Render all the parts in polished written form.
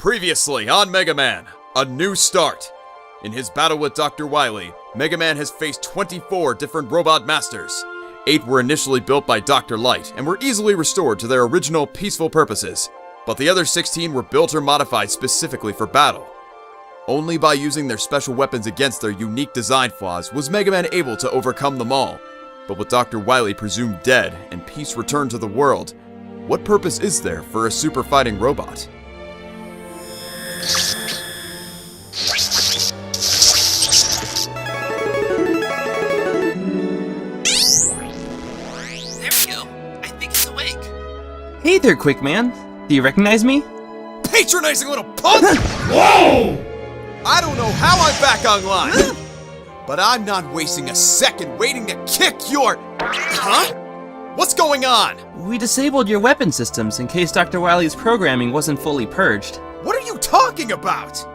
Previously on Mega Man, a new start. In his battle with Dr. Wily, Mega Man has faced 24 different robot masters. 8 were initially built by Dr. Light and were easily restored to their original peaceful purposes, but the other 16 were built or modified specifically for battle. Only by using their special weapons against their unique design flaws was Mega Man able to overcome them all. But with Dr. Wily presumed dead and peace returned to the world, what purpose is there for a super fighting robot? There we go. I think he's awake. Hey there, Quick Man. Do you recognize me? Patronizing little punk! Whoa! I don't know how I'm back online, but I'm not wasting a second waiting to kick your... Huh? What's going on? We disabled your weapon systems in case Dr. Wily's programming wasn't fully purged. What are you talking about?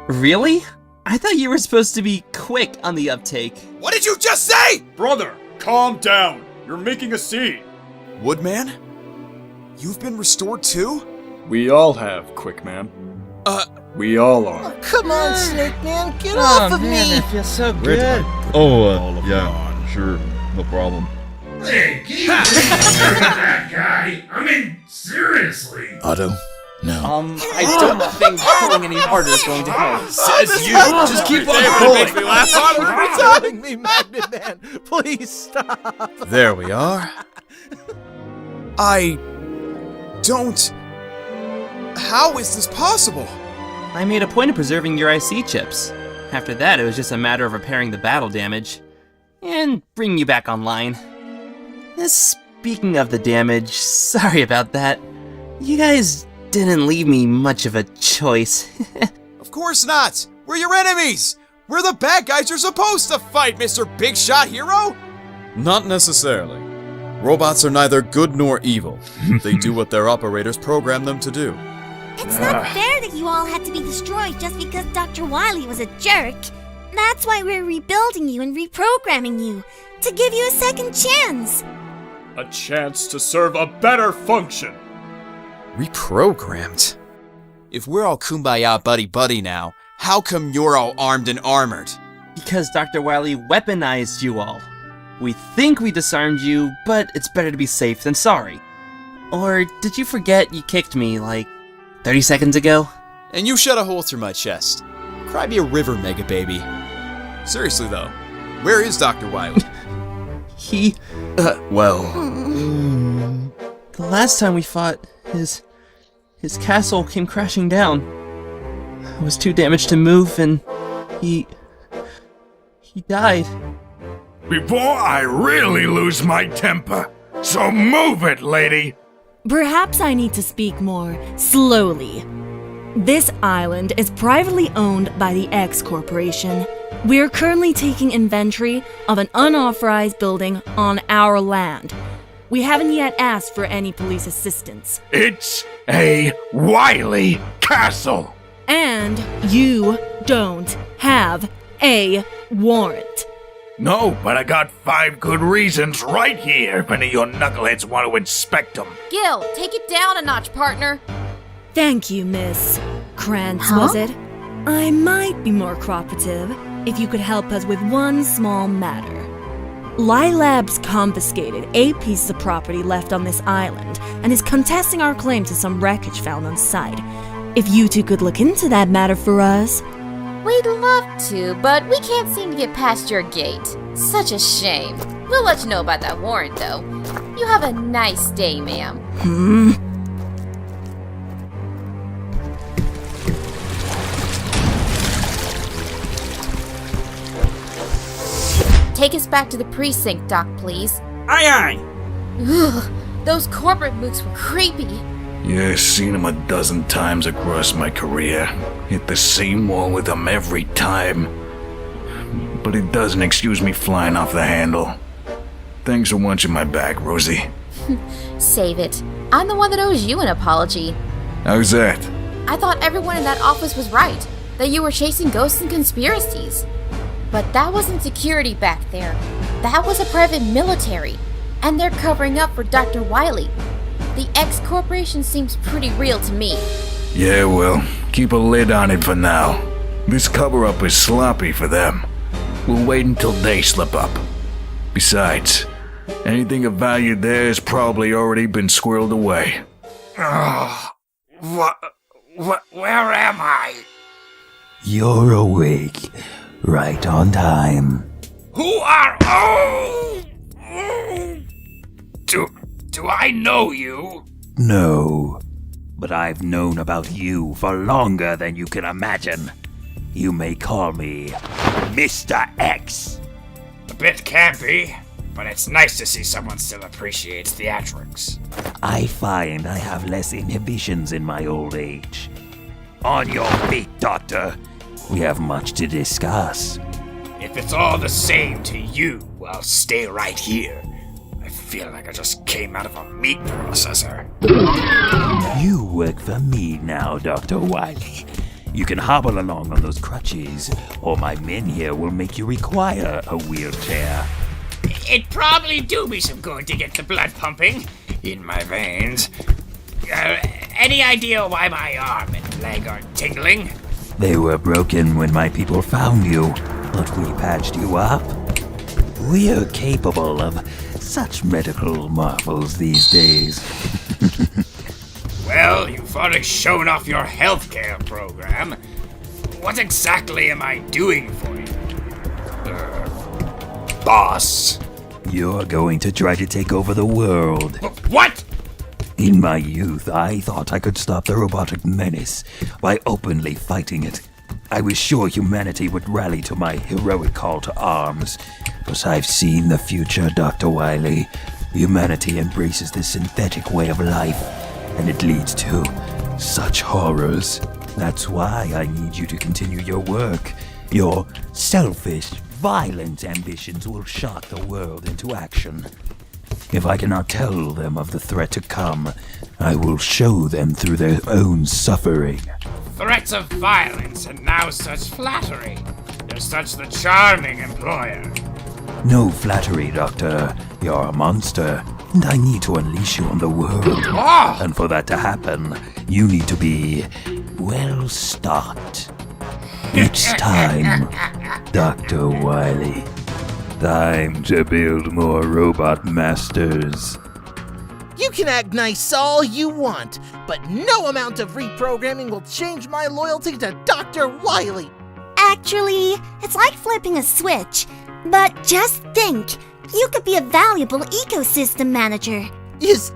Really? I thought you were supposed to be quick on the uptake. What did you just say? Brother, calm down. You're making a scene. Woodman? You've been restored too? We all have, Quick Man. We all are. Come on, Snake Man, get off of me! It feels so good. Yeah, sure, no problem. Hey, can you that guy? I mean, seriously. Otto? No. I don't think pulling any harder is going to help. Says you! Just keep on pulling! Makes me laugh harder every time! Me, Magnet Man, please stop! There we are. I... don't... How is this possible? I made a point of preserving your IC chips. After that, it was just a matter of repairing the battle damage and bringing you back online. Speaking of the damage, sorry about that. You guys didn't leave me much of a choice. Of course not! We're your enemies! We're the bad guys you're supposed to fight, Mr. Big Shot Hero! Not necessarily. Robots are neither good nor evil. They do what their operators program them to do. It's not fair that you all had to be destroyed just because Dr. Wily was a jerk. That's why we're rebuilding you and reprogramming you, to give you a second chance. A chance to serve a better function. Reprogrammed? If we're all kumbaya buddy-buddy now, how come you're all armed and armored? Because Dr. Wily weaponized you all. We think we disarmed you, but it's better to be safe than sorry. Or did you forget you kicked me, like, 30 seconds ago? And you shut a hole through my chest. Cry me a river, Mega Baby. Seriously though, where is Dr. Wily? The last time we fought, his castle came crashing down. I was too damaged to move, and he died. Before I really lose my temper. So move it, lady. Perhaps I need to speak more slowly. This island is privately owned by the X Corporation. We are currently taking inventory of an unauthorized building on our land. We haven't yet asked for any police assistance. It's a Wily castle. And you don't have a warrant. No, but I got 5 good reasons right here if any of your knuckleheads want to inspect them. Gil, take it down a notch, partner. Thank you, Miss Krantz, was it? I might be more cooperative if you could help us with one small matter. Labs confiscated 8 pieces of property left on this island and is contesting our claim to some wreckage found on site. If you two could look into that matter for us. We'd love to, but we can't seem to get past your gate. Such a shame. We'll let you know about that warrant, though. You have a nice day, ma'am. Take us back to the precinct, Doc, please. Aye, aye. Ugh, those corporate mooks were creepy. Yeah, seen them a dozen times across my career. Hit the same wall with them every time. But it doesn't excuse me flying off the handle. Thanks for watching my back, Rosie. Save it. I'm the one that owes you an apology. How's that? I thought everyone in that office was right, that you were chasing ghosts and conspiracies. But that wasn't security back there. That was a private military. And they're covering up for Dr. Wily. The X Corporation seems pretty real to me. Yeah, well, keep a lid on it for now. This cover-up is sloppy for them. We'll wait until they slip up. Besides, anything of value there has probably already been squirreled away. Where am I? You're awake. Right on time. Who are... Oh! Do I know you? No. But I've known about you for longer than you can imagine. You may call me Mr. X. A bit campy, but it's nice to see someone still appreciates theatrics. I find I have less inhibitions in my old age. On your feet, Doctor. We have much to discuss. If it's all the same to you, I'll stay right here. I feel like I just came out of a meat processor. You work for me now, Dr. Wily. You can hobble along on those crutches, or my men here will make you require a wheelchair. It'd probably do me some good to get the blood pumping in my veins. Any idea why my arm and leg are tingling? They were broken when my people found you, but we patched you up. We're capable of such medical marvels these days. Well, you've already shown off your healthcare program. What exactly am I doing for you? Boss? You're going to try to take over the world. What? In my youth, I thought I could stop the robotic menace by openly fighting it. I was sure humanity would rally to my heroic call to arms. But I've seen the future, Dr. Wily. Humanity embraces this synthetic way of life, and it leads to such horrors. That's why I need you to continue your work. Your selfish, violent ambitions will shock the world into action. If I cannot tell them of the threat to come, I will show them through their own suffering. Threats of violence and now such flattery. You're such the charming employer. No flattery, Doctor. You're a monster, and I need to unleash you on the world. Oh! And for that to happen, you need to be well-stocked. It's time, Dr. Wily. Time to build more robot masters. You can act nice all you want, but no amount of reprogramming will change my loyalty to Dr. Wily. Actually, it's like flipping a switch. But just think, you could be a valuable ecosystem manager. Is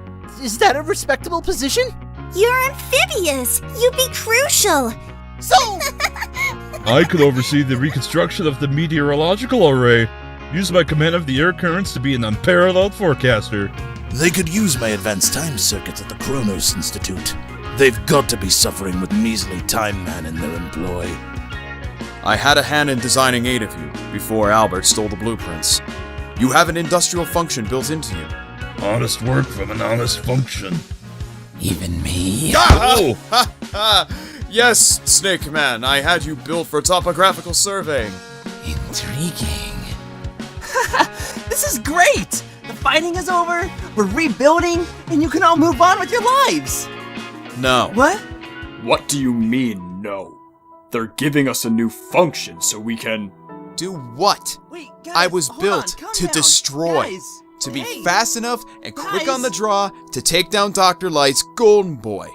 that a respectable position? You're amphibious. You'd be crucial. So... I could oversee the reconstruction of the meteorological array. Use my command of the air currents to be an unparalleled forecaster. They could use my advanced time circuits at the Kronos Institute. They've got to be suffering with measly time man in their employ. I had a hand in designing 8 of you before Albert stole the blueprints. You have an industrial function built into you. Honest work from an honest function. Even me? Oh! Yes, Snake Man, I had you built for topographical surveying. Intriguing. This is great! The fighting is over, we're rebuilding, and you can all move on with your lives! No. What? What do you mean, no? They're giving us a new function so we can... Do what? Wait, guys, I was hold built on, calm to down. destroy. Guys, to be hey, fast enough and quick on the guys. draw to take down Dr. Light's golden boy.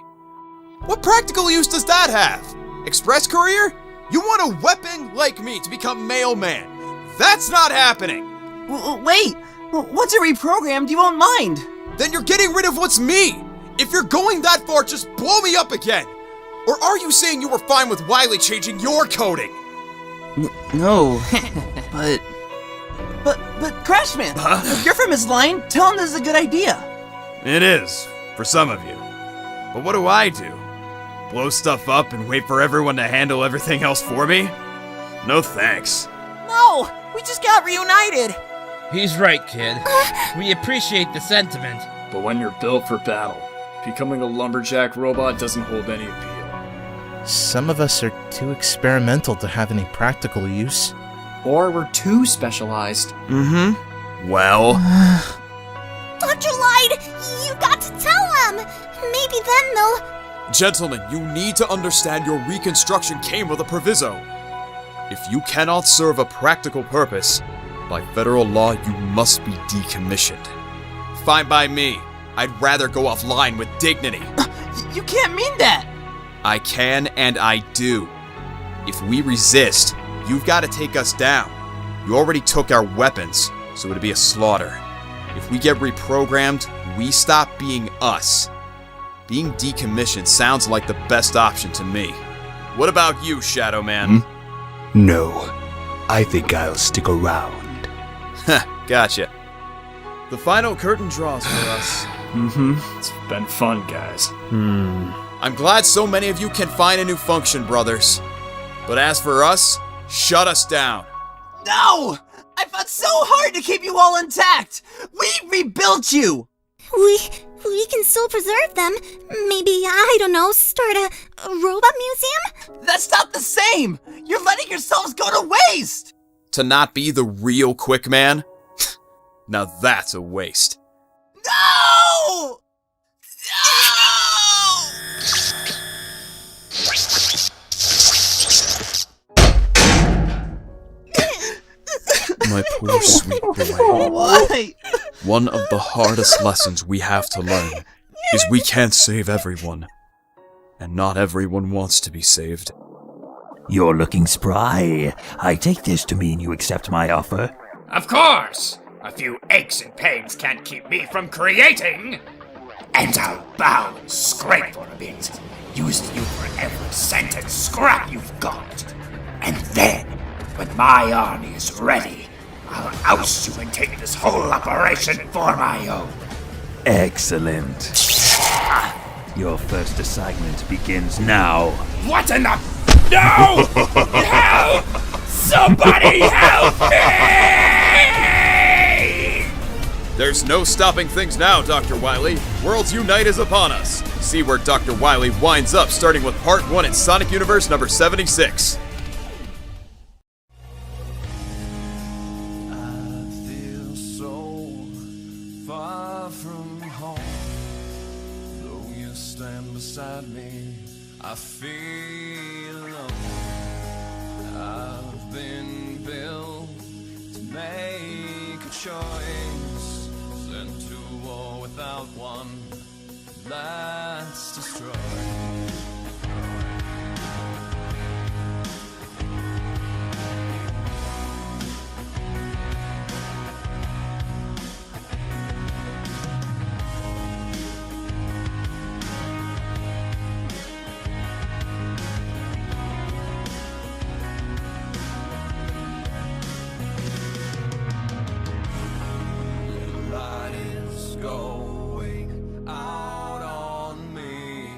What practical use does that have? Express courier? You want a weapon like me to become mailman? That's not happening! Wait! Once it reprogrammed, you won't mind! Then you're getting rid of what's me! If you're going that far, just blow me up again! Or are you saying you were fine with Wily changing your coding? No, but Crashman, if you're from his line, tell him this is a good idea. It is, for some of you. But what do I do? Blow stuff up and wait for everyone to handle everything else for me? No thanks. No! We just got reunited! He's right, kid. We appreciate the sentiment. But when you're built for battle, becoming a lumberjack robot doesn't hold any appeal. Some of us are too experimental to have any practical use. Or we're too specialized. Mm-hmm. Well... Dr. Light, you got to tell them! Maybe then they'll... Gentlemen, you need to understand your reconstruction came with a proviso. If you cannot serve a practical purpose, by federal law you must be decommissioned. Fine by me. I'd rather go offline with dignity. You can't mean that! I can and I do. If we resist, you've got to take us down. You already took our weapons, so it'd be a slaughter. If we get reprogrammed, we stop being us. Being decommissioned sounds like the best option to me. What about you, Shadow Man? No, I think I'll stick around. Heh, gotcha. The final curtain draws for us. It's been fun, guys. I'm glad so many of you can find a new function, brothers. But as for us, shut us down. No! I fought so hard to keep you all intact! We rebuilt you! We can still preserve them. Maybe, I don't know, start a robot museum? That's not the same! You're letting yourselves go to waste! To not be the real Quick Man? Now that's a waste. No! My poor sweet boy. Why? One of the hardest lessons we have to learn is we can't save everyone. And not everyone wants to be saved. You're looking spry. I take this to mean you accept my offer. Of course! A few aches and pains can't keep me from creating! And I'll bow and scrape for a bit, using you for every cent and scrap you've got. And then, when my army is ready, I'll oust you and take this whole operation for my own. Excellent. Your first assignment begins now. What in the... No! Help! Somebody help me! There's no stopping things now, Dr. Wily. Worlds Unite is upon us. See where Dr. Wily winds up, starting with Part 1 in Sonic Universe number 76. Beside me, I feel alone. I've been built to make a choice, sent to war without one, that's destroyed. Going out on me.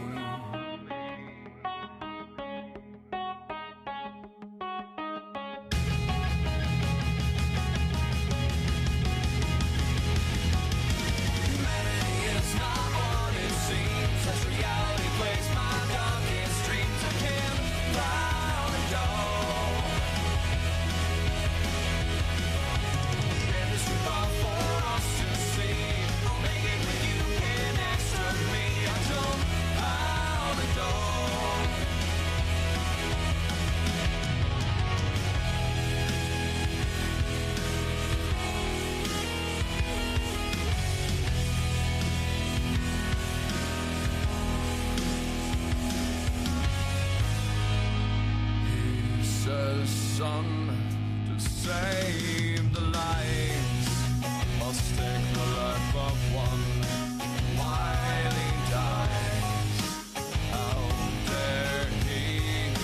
Humanity is not what it seems, as reality plays my darkest dreams. I can't lie and go. And it's too far for us to see. Son, to save the lives, must take the life of one while he dies. How dare he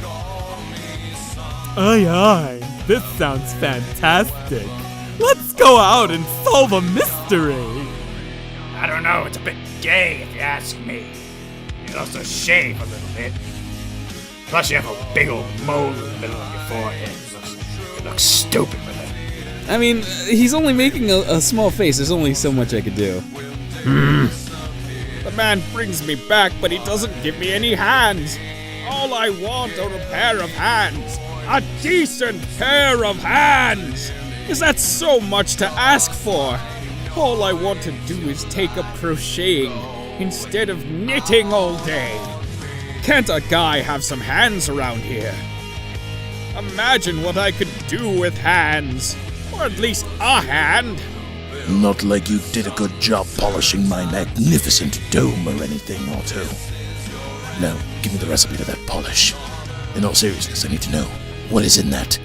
call me son? Aye, aye, this sounds fantastic. Let's go out and solve a mystery. I don't know, it's a bit gay if you ask me. You also shave a little bit. Plus you have a big old mole in the middle of your forehead. It looks stupid with it. I mean, he's only making a small face. There's only so much I could do. The man brings me back, but he doesn't give me any hands. All I want are a pair of hands. A decent pair of hands. Is that so much to ask for? All I want to do is take up crocheting, instead of knitting all day. Can't a guy have some hands around here? Imagine what I could do with hands. Or at least a hand. Not like you did a good job polishing my magnificent dome or anything, Otto. Now, give me the recipe to that polish. In all seriousness, I need to know, what is in that